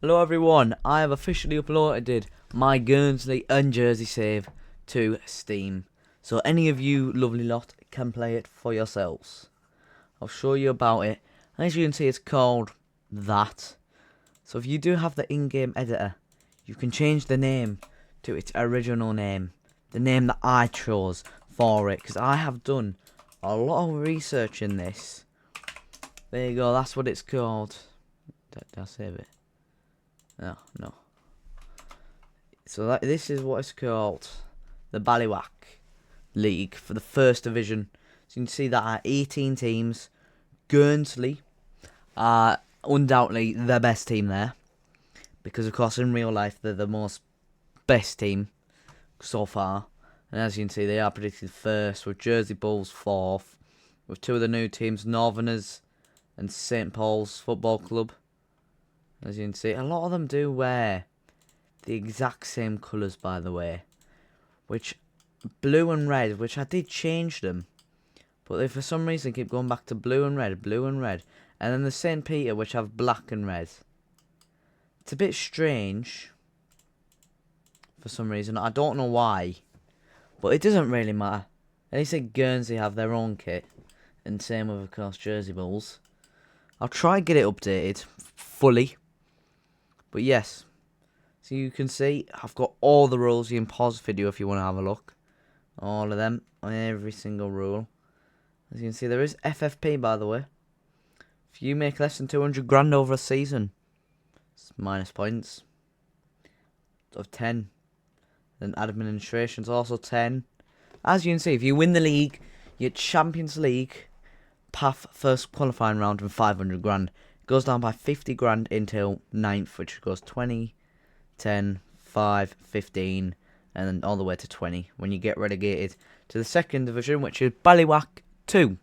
Hello everyone, I have officially uploaded my Guernsey and Jersey save to Steam. So any of you lovely lot can play it for yourselves. I'll show you about it. As you can see, it's called that. So if you do have the in-game editor, you can change the name to its original name. The name that I chose for it, because I have done a lot of research in this. There you go, that's what it's called. Did I save it? No. So this is what it's called. The Ballywhack League for the first division. So you can see that are 18 teams. Guernsey are undoubtedly the best team there. Because of course in real life they're the most best team so far. And as you can see they are predicted first, with Jersey Bulls fourth. With two of the new teams, Northerners and St Paul's Football Club. As you can see, a lot of them do wear the exact same colours, by the way. Which, blue and red, which I did change them. But they for some reason keep going back to blue and red. And then the St. Peter, which have black and red. It's a bit strange. For some reason. I don't know why. But it doesn't really matter. At least Guernsey have their own kit. And same with, of course, Jersey Bulls. I'll try and get it updated fully. But yes, so you can see I've got all the rules. You can pause the video if you want to have a look. All of them on every single rule. As you can see, there is FFP, by the way. If you make less than 200 grand over a season, it's minus points of 10. Then administration's also 10. As you can see, if you win the league, you get Champions League, path first qualifying round and 500 grand. Goes down by 50 grand until 9th, which goes 20, 10, 5, 15, and then all the way to 20 when you get relegated to the second division, which is Ballywhack 2,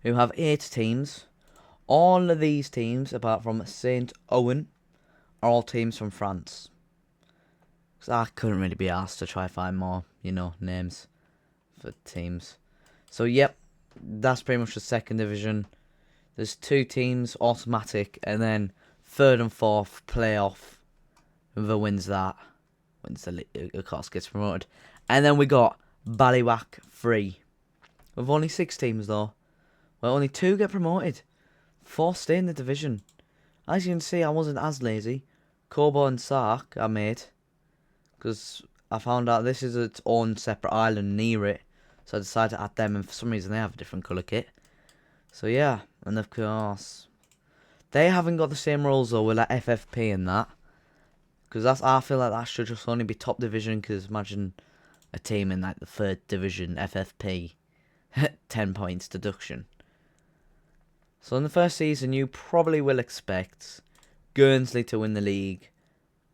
who have 8 teams. All of these teams, apart from Saint Owen, are all teams from France. Because I couldn't really be asked to try find more, names for teams. So, yep, that's pretty much the second division. There's 2 teams, automatic, and then 3rd and 4th, playoff. Whoever wins that, of course, gets promoted. And then we got Ballywhack 3. With only 6 teams, though. Well, only 2 get promoted. 4 stay in the division. As you can see, I wasn't as lazy. Cobo and Sark I made. Because I found out this is its own separate island near it. So I decided to add them, and for some reason they have a different colour kit. So yeah, and of course, they haven't got the same rules though with like FFP and that. Because I feel like that should just only be top division, because imagine a team in like the 3rd division FFP, 10 points deduction. So in the first season you probably will expect Guernsey to win the league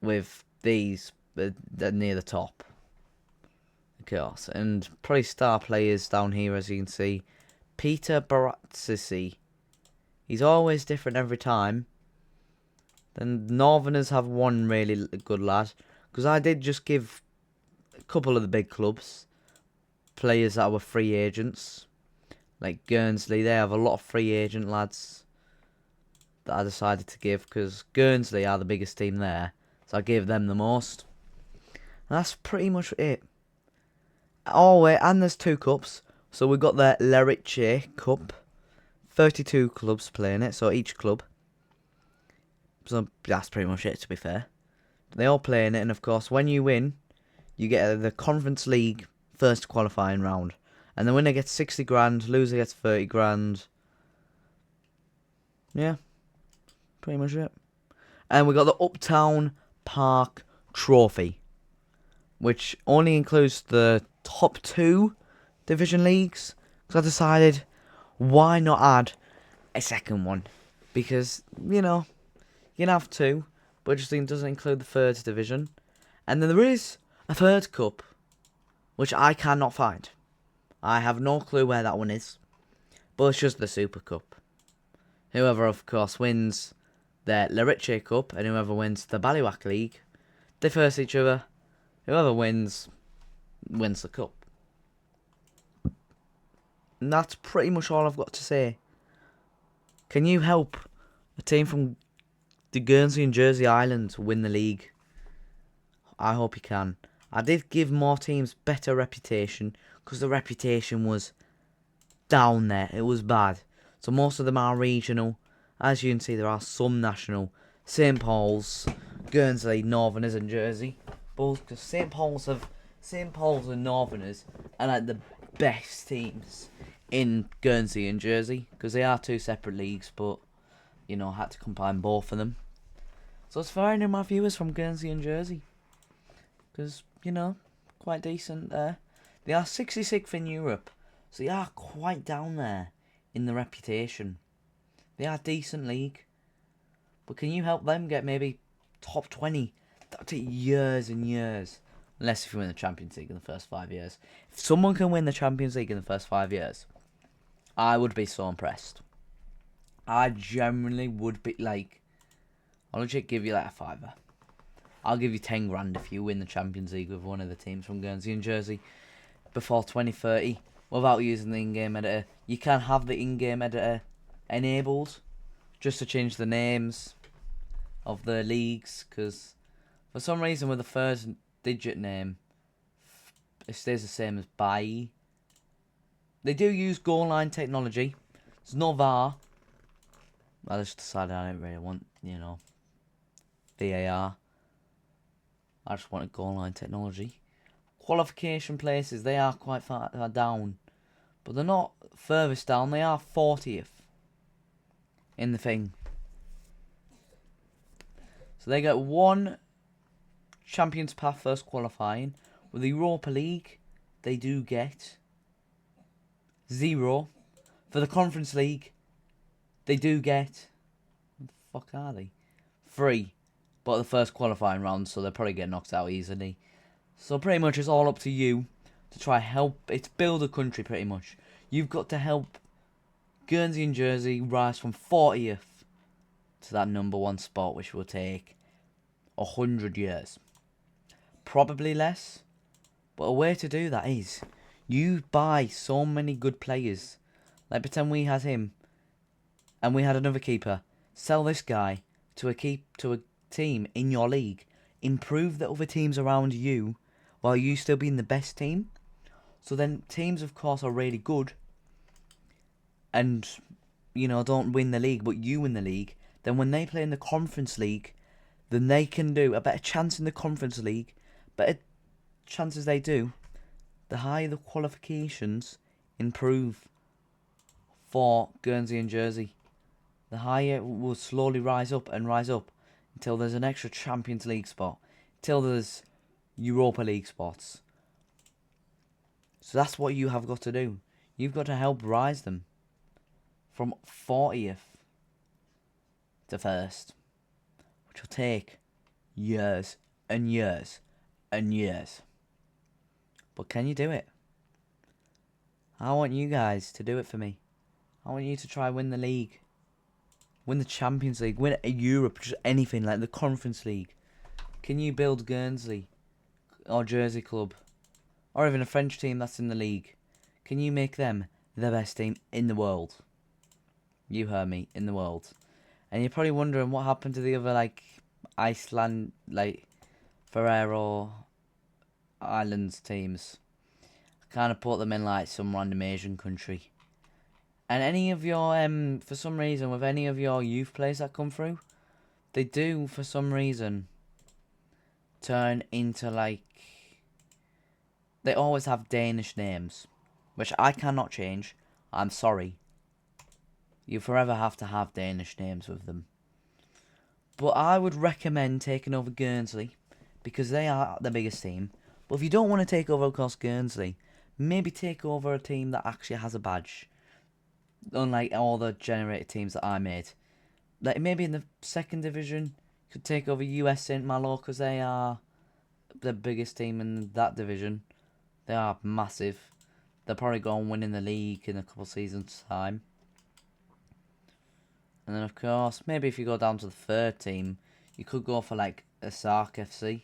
with these near the top. Of course, and probably star players down here, as you can see. Peter Baratsisi. He's always different every time. Then Northerners have one really good lad. Because I did just give a couple of the big clubs players that were free agents. Like Guernsey, they have a lot of free agent lads that I decided to give. Because Guernsey are the biggest team there. So I gave them the most. And that's pretty much it. Oh wait, and there's 2 cups. So we got the Leriche Cup. 32 clubs playing it, so each club. So that's pretty much it, to be fair. They all play in it, and of course, when you win, you get the Conference League first qualifying round. And the winner gets 60 grand, loser gets 30 grand. Yeah, pretty much it. And we got the Uptown Park Trophy, which only includes the top 2 division leagues. Because I decided, why not add a second one? Because, you can have 2, but it just doesn't include the 3rd division. And then there is a 3rd cup, which I cannot find. I have no clue where that one is. But it's just the Super Cup. Whoever, of course, wins the Leriche Cup, and whoever wins the Ballywhack League, they face each other. Whoever wins the cup. And that's pretty much all I've got to say. Can you help a team from the Guernsey and Jersey Islands win the league? I hope you can. I did give more teams better reputation because the reputation was down there. It was bad. So most of them are regional. As you can see, there are some national. St. Paul's, Guernsey, Northerners and Jersey. Both because St. Paul's and Northerners are like the best teams in Guernsey and Jersey because they are two separate leagues, but you know, I had to combine both of them. So it's for any of my viewers from Guernsey and Jersey because, you know, quite decent there. They are 66th in Europe, so they are quite down there in the reputation. They are a decent league, but can you help them get maybe top 20? That'll take years and years. Unless if you win the Champions League in the first 5 years. If someone can win the Champions League in the first 5 years, I would be so impressed. I genuinely would be like, I'll legit give you like a fiver. I'll give you 10 grand if you win the Champions League with one of the teams from Guernsey and Jersey before 2030 without using the in-game editor. You can have the in-game editor enabled just to change the names of the leagues, because for some reason with the first digit name it stays the same as Bai. They do use goal line technology. There's no VAR. I just decided I don't really want, you know, VAR. I just wanted goal line technology. Qualification places, they are quite far down, but they're not furthest down. They are 40th in the thing. So they get one Champions Path first qualifying. With the Europa League, they do get 0. For the Conference League, they do get, what the fuck are they? 3. But the first qualifying round, so they'll probably get knocked out easily. So pretty much it's all up to you to try help. It's build a country pretty much. You've got to help Guernsey and Jersey rise from 40th to that number 1 spot, which will take 100 years. Probably less. But a way to do that is you buy so many good players. Like pretend we had him and we had another keeper. Sell this guy to a team in your league. Improve the other teams around you while you still being the best team. So then teams, of course, are really good and, you know, don't win the league, but you win the league. Then when they play in the Conference League, then they can do a better chance in the Conference League. Better chances they do, the higher the qualifications improve for Guernsey and Jersey. The higher it will slowly rise up until there's an extra Champions League spot, till there's Europa League spots. So that's what you have got to do. You've got to help rise them from 40th to 1st, which will take years and years and years. But can you do it? I want you guys to do it for me. I want you to try win the league. Win the Champions League. Win Europe. Just anything like the Conference League. Can you build Guernsey or Jersey club? Or even a French team that's in the league. Can you make them the best team in the world? You heard me. In the world. And you're probably wondering what happened to the other, like, Iceland, like, Ferrero Islands teams. I kind of put them in, like, some random Asian country. And any of your, for some reason, with any of your youth players that come through, they do, for some reason, turn into, like, they always have Danish names, which I cannot change. I'm sorry. You forever have to have Danish names with them. But I would recommend taking over Guernsey, because they are the biggest team. But if you don't want to take over, of course, Guernsey, maybe take over a team that actually has a badge. Unlike all the generated teams that I made. Like maybe in the 2nd division, you could take over US St. Malo, because they are the biggest team in that division. They are massive. They'll probably go on winning the league in a couple seasons' time. And then, of course, maybe if you go down to the 3rd team, you could go for, like, a Sark FC.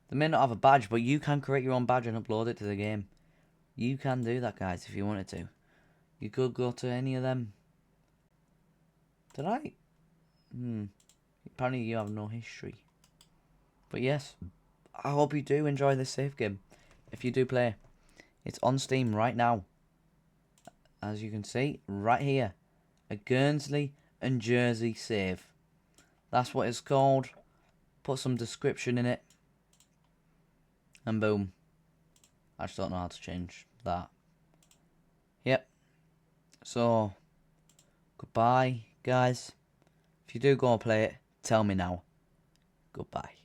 They may not have a badge, but you can create your own badge and upload it to the game. You can do that, guys, if you wanted to. You could go to any of them. Did I? apparently you have no history. But yes, I hope you do enjoy this save game. If you do play, it's on Steam right now. As you can see, right here. A Guernsey and Jersey save. That's what it's called. Put some description in it. And boom. I just don't know how to change that. Yep. So, goodbye, guys. If you do go and play it, tell me now. Goodbye.